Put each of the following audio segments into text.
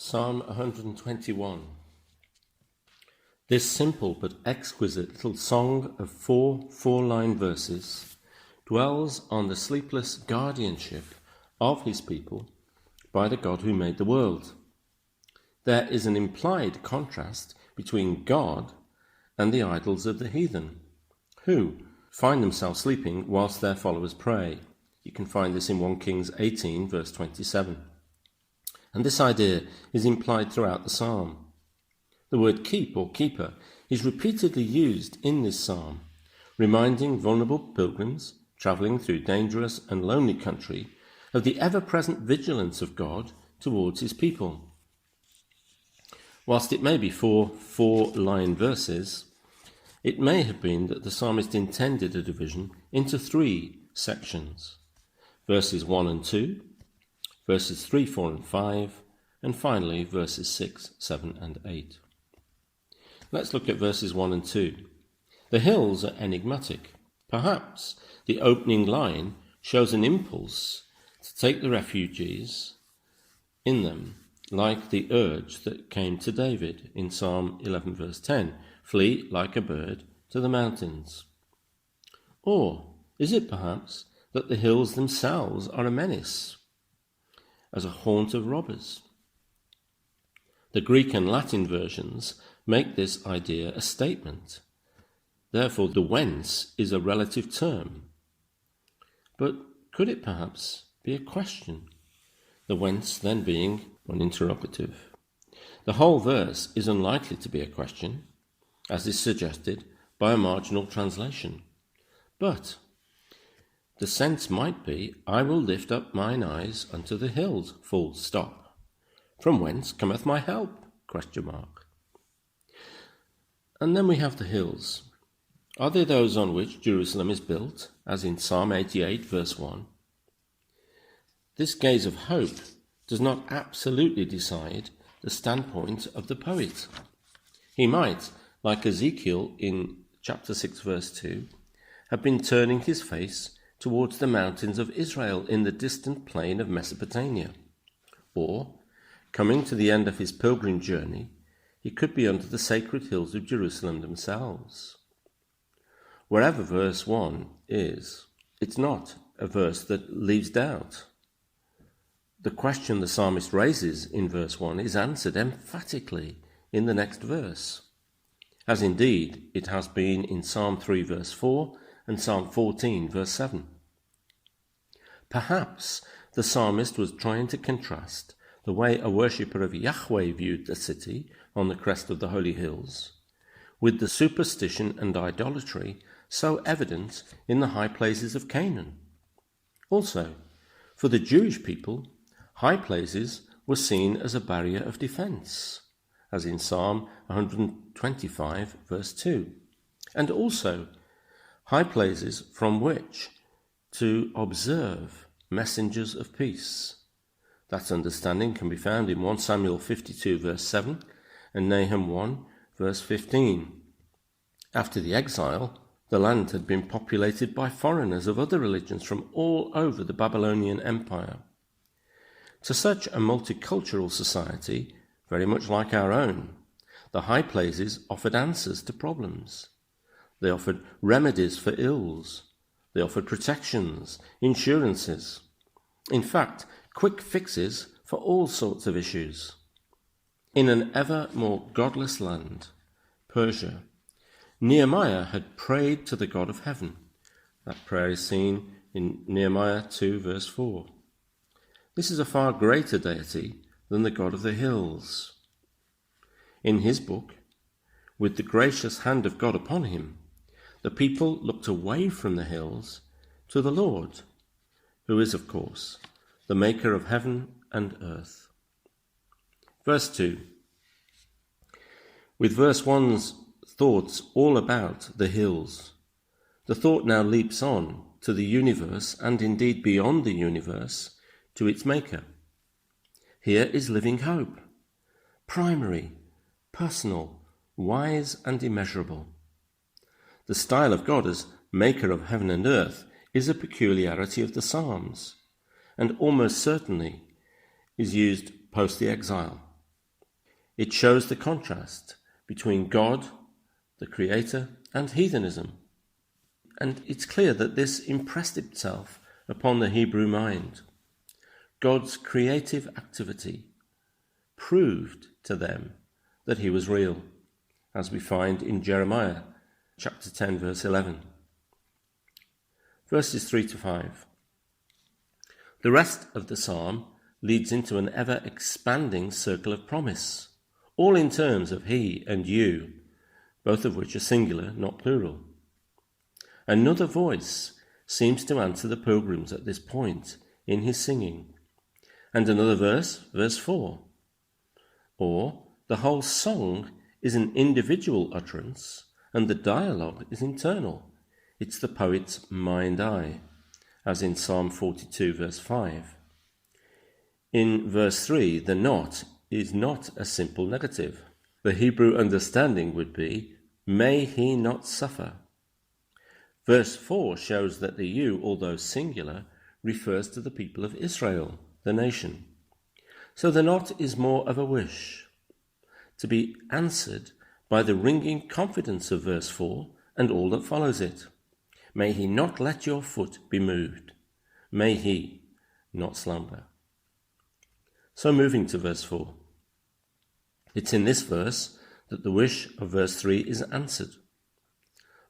Psalm 121. This simple but exquisite little song of four-line verses dwells on the sleepless guardianship of his people by the God who made the world. There is an implied contrast between God and the idols of the heathen, who find themselves sleeping whilst their followers pray. You can find this in 1 Kings 18, verse 27. And this idea is implied throughout the psalm. The word keep or keeper is repeatedly used in this psalm, reminding vulnerable pilgrims travelling through dangerous and lonely country of the ever-present vigilance of God towards his people. Whilst it may be four-line verses, it may have been that the psalmist intended a division into 3 sections: verses 1 and 2, verses 3, 4 and 5, and finally verses 6, 7 and 8. Let's look at verses 1 and 2. The hills are enigmatic. Perhaps the opening line shows an impulse to take the refugees in them, like the urge that came to David in Psalm 11 verse 10, flee like a bird to the mountains. Or is it perhaps that the hills themselves are a menace, as a haunt of robbers? The Greek and Latin versions make this idea a statement. Therefore, the whence is a relative term. But could it perhaps be a question? The whence then being an interrogative. The whole verse is unlikely to be a question, as is suggested by a marginal translation. But the sense might be, I will lift up mine eyes unto the hills, full stop. From whence cometh my help? ? And then we have the hills. Are they those on which Jerusalem is built, as in Psalm 88 verse 1? This gaze of hope does not absolutely decide the standpoint of the poet. He might, like Ezekiel in chapter 6 verse 2, have been turning his face towards the mountains of Israel in the distant plain of Mesopotamia. Or, coming to the end of his pilgrim journey, he could be under the sacred hills of Jerusalem themselves. Wherever verse 1 is, it's not a verse that leaves doubt. The question the psalmist raises in verse 1 is answered emphatically in the next verse, as indeed it has been in Psalm 3 verse 4 and Psalm 14 verse 7. Perhaps the psalmist was trying to contrast the way a worshipper of Yahweh viewed the city on the crest of the holy hills with the superstition and idolatry so evident in the high places of Canaan. Also, for the Jewish people, high places were seen as a barrier of defence, as in Psalm 125 verse 2, and also high places from which to observe messengers of peace. That understanding can be found in 1 Samuel 52 verse 7 and Nahum 1 verse 15. After the exile, the land had been populated by foreigners of other religions from all over the Babylonian Empire. To such a multicultural society, very much like our own, the high places offered answers to problems. They offered remedies for ills. They offered protections, insurances. In fact, quick fixes for all sorts of issues. In an ever more godless land, Persia, Nehemiah had prayed to the God of heaven. That prayer is seen in Nehemiah 2 verse 4. This is a far greater deity than the God of the hills. In his book, with the gracious hand of God upon him, the people looked away from the hills to the Lord, who is, of course, the maker of heaven and earth. Verse 2. With verse 1's thoughts all about the hills, the thought now leaps on to the universe and indeed beyond the universe to its maker. Here is living hope, primary, personal, wise and immeasurable. The style of God as maker of heaven and earth is a peculiarity of the Psalms, and almost certainly is used post the exile. It shows the contrast between God, the Creator, and heathenism. And it's clear that this impressed itself upon the Hebrew mind. God's creative activity proved to them that he was real, as we find in Jeremiah chapter 10, verse 11. Verses 3 to 5. The rest of the psalm leads into an ever-expanding circle of promise, all in terms of he and you, both of which are singular, not plural. Another voice seems to answer the pilgrims at this point in his singing, and another verse, verse 4. Or the whole song is an individual utterance, and the dialogue is internal. It's the poet's mind-eye, as in Psalm 42, verse 5. In verse 3, the not is not a simple negative. The Hebrew understanding would be, may he not suffer. Verse 4 shows that the you, although singular, refers to the people of Israel, the nation. So the not is more of a wish, to be answered by the ringing confidence of verse 4 and all that follows it. May he not let your foot be moved. May he not slumber. So moving to verse 4. It's in this verse that the wish of verse 3 is answered.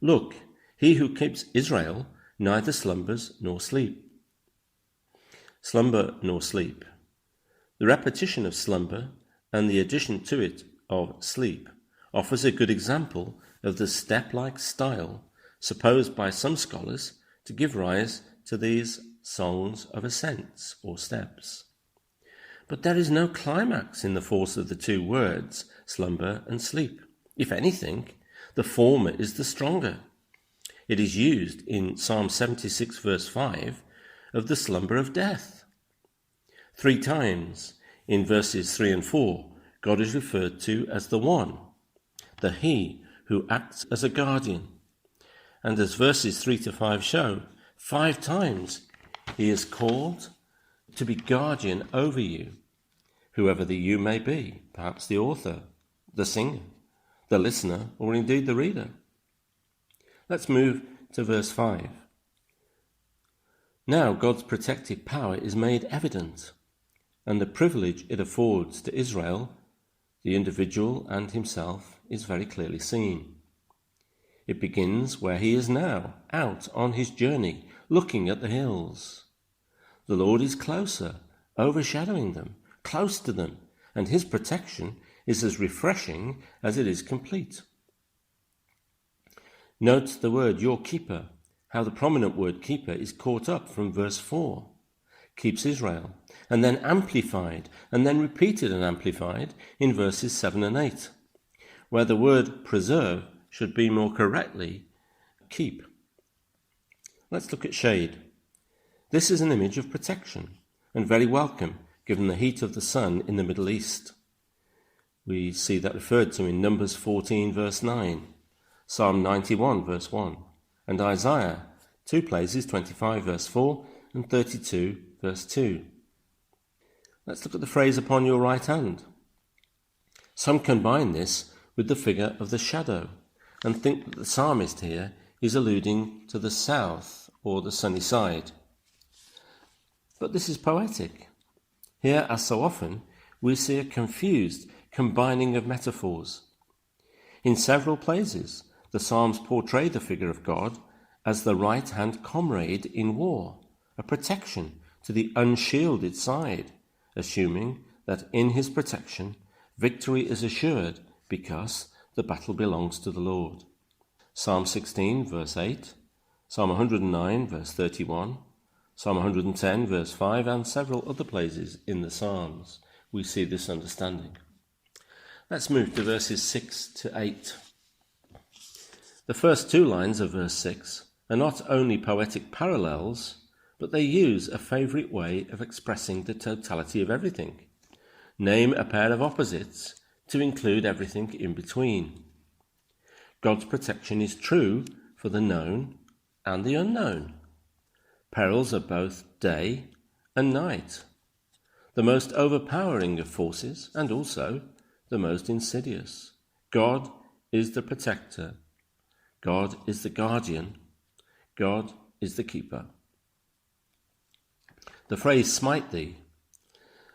Look, he who keeps Israel neither slumbers nor sleep. Slumber nor sleep. The repetition of slumber and the addition to it of sleep offers a good example of the step-like style supposed by some scholars to give rise to these songs of ascents or steps. But there is no climax in the force of the two words, slumber and sleep. If anything, the former is the stronger. It is used in Psalm 76 verse 5 of the slumber of death. 3 times in verses 3 and 4, God is referred to as the one, the he who acts as a guardian. And as verses 3 to 5 show, 5 times he is called to be guardian over you, whoever the you may be, perhaps the author, the singer, the listener, or indeed the reader. Let's move to verse 5. Now God's protective power is made evident, and the privilege it affords to Israel, the individual and himself, is very clearly seen. It begins where he is now, out on his journey, looking at the hills. The Lord is closer, overshadowing them, close to them, and his protection is as refreshing as it is complete. Note the word your keeper, how the prominent word keeper is caught up from verse 4. Keeps Israel, and then amplified, and then repeated and amplified in verses 7 and 8, where the word preserve should be more correctly keep. Let's look at shade. This is an image of protection, and very welcome given the heat of the sun in the Middle East. We see that referred to in Numbers 14 verse 9, Psalm 91 verse 1, and Isaiah 2 places 25 verse 4 and 32 verse 2. Let's look at the phrase upon your right hand. Some combine this with the figure of the shadow and think that the psalmist here is alluding to the south or the sunny side. But this is poetic. Here, as so often, we see a confused combining of metaphors. In several places, the Psalms portray the figure of God as the right-hand comrade in war, a protection to the unshielded side, assuming that in his protection, victory is assured because the battle belongs to the Lord. Psalm 16, verse 8, Psalm 109, verse 31, Psalm 110, verse 5, and several other places in the Psalms, we see this understanding. Let's move to verses 6 to 8. The first 2 lines of verse 6 are not only poetic parallels, but they use a favourite way of expressing the totality of everything. Name a pair of opposites to include everything in between. God's protection is true for the known and the unknown. Perils are both day and night, the most overpowering of forces and also the most insidious. God is the protector. God is the guardian. God is the keeper. The phrase "smite thee,"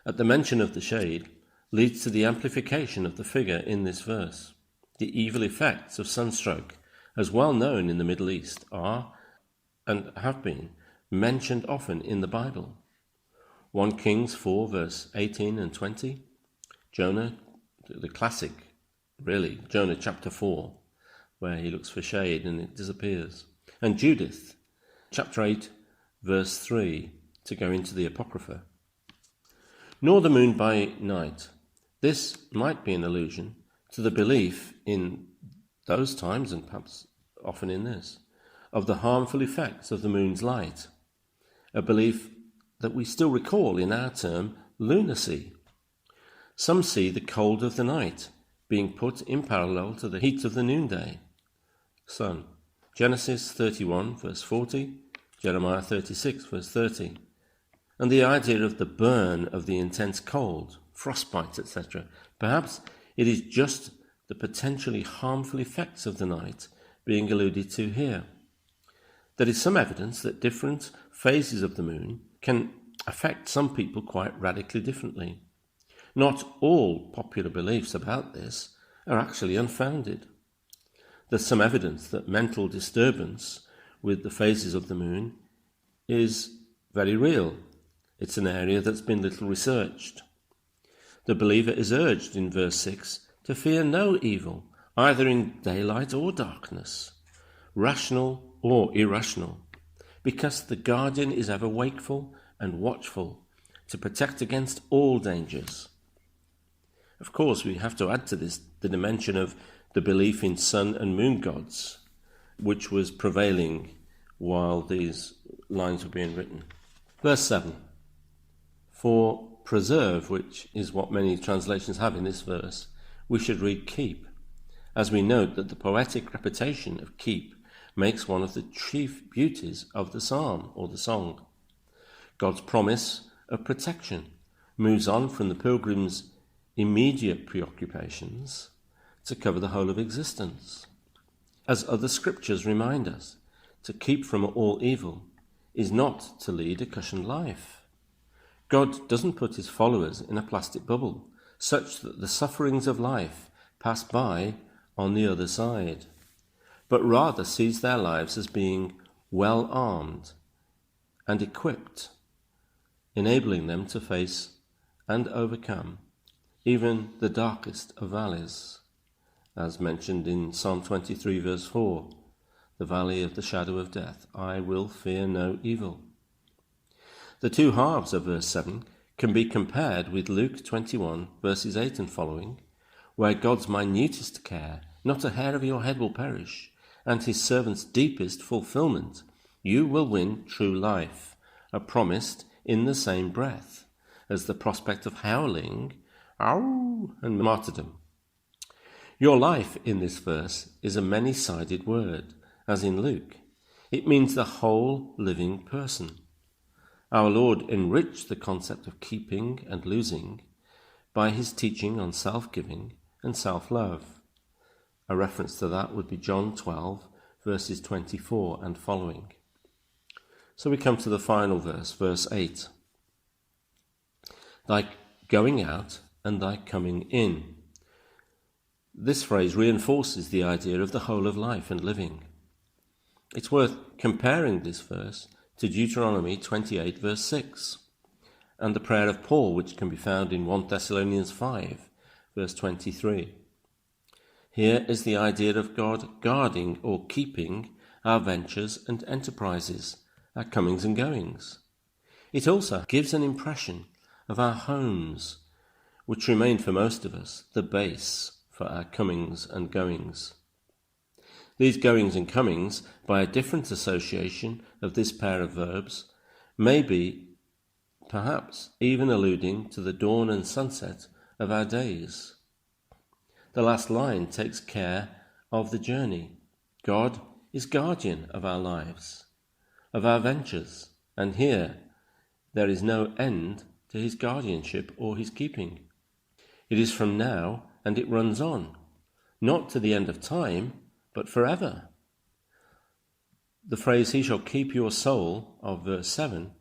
at the mention of the shade, leads to the amplification of the figure in this verse. The evil effects of sunstroke, as well known in the Middle East, are, and have been, mentioned often in the Bible. 1 Kings 4 verse 18 and 20, Jonah, the classic, really, Jonah chapter 4, where he looks for shade and it disappears. And Judith, chapter 8 verse 3, to go into the Apocrypha. Nor the moon by night. This might be an allusion to the belief in those times, and perhaps often in this, of the harmful effects of the moon's light, a belief that we still recall in our term lunacy. Some see the cold of the night being put in parallel to the heat of the noonday sun. Genesis 31 verse 40, Jeremiah 36 verse 30. And the idea of the burn of the intense cold, frostbite, etc. Perhaps it is just the potentially harmful effects of the night being alluded to here. There is some evidence that different phases of the moon can affect some people quite radically differently. Not all popular beliefs about this are actually unfounded. There's some evidence that mental disturbance with the phases of the moon is very real. It's an area that's been little researched. The believer is urged in verse 6 to fear no evil, either in daylight or darkness, rational or irrational, because the guardian is ever wakeful and watchful to protect against all dangers. Of course, we have to add to this the dimension of the belief in sun and moon gods, which was prevailing while these lines were being written. Verse 7. For preserve, which is what many translations have in this verse, we should read keep, as we note that the poetic repetition of keep makes one of the chief beauties of the psalm or the song. God's promise of protection moves on from the pilgrim's immediate preoccupations to cover the whole of existence. As other scriptures remind us, to keep from all evil is not to lead a cushioned life. God doesn't put his followers in a plastic bubble, such that the sufferings of life pass by on the other side, but rather sees their lives as being well armed and equipped, enabling them to face and overcome even the darkest of valleys, as mentioned in Psalm 23 verse 4, the valley of the shadow of death, I will fear no evil. The two halves of verse 7 can be compared with Luke 21 verses 8 and following, where God's minutest care, not a hair of your head will perish, and his servant's deepest fulfillment, you will win true life, are promised in the same breath as the prospect of howling, ow, and martyrdom. Your life in this verse is a many-sided word, as in Luke. It means the whole living person. Our Lord enriched the concept of keeping and losing by his teaching on self-giving and self-love. A reference to that would be John 12, verses 24 and following. So we come to the final verse, verse 8. Thy going out and thy coming in. This phrase reinforces the idea of the whole of life and living. It's worth comparing this verse to Deuteronomy 28 verse 6 and the prayer of Paul, which can be found in 1 Thessalonians 5 verse 23. Here is the idea of God guarding or keeping our ventures and enterprises, our comings and goings. It also gives an impression of our homes, which remain for most of us the base for our comings and goings. These goings and comings, by a different association of this pair of verbs, may be, perhaps, even alluding to the dawn and sunset of our days. The last line takes care of the journey. God is guardian of our lives, of our ventures, and here there is no end to his guardianship or his keeping. It is from now and it runs on, not to the end of time, but forever. The phrase, "He shall keep your soul," of verse 7,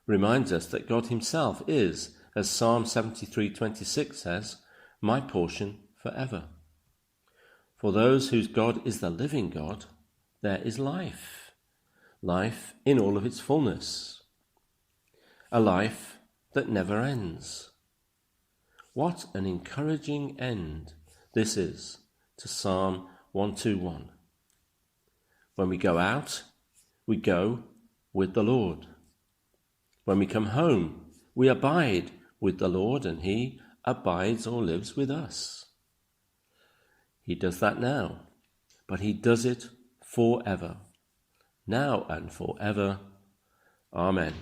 reminds us that God himself is, as Psalm 73:26 says, "my portion forever." For those whose God is the living God, there is life, life in all of its fullness, a life that never ends. What an encouraging end this is to Psalm 121. When we go out, we go with the Lord. When we come home, we abide with the Lord, and he abides or lives with us. He does that now, but he does it forever, now and forever. Amen.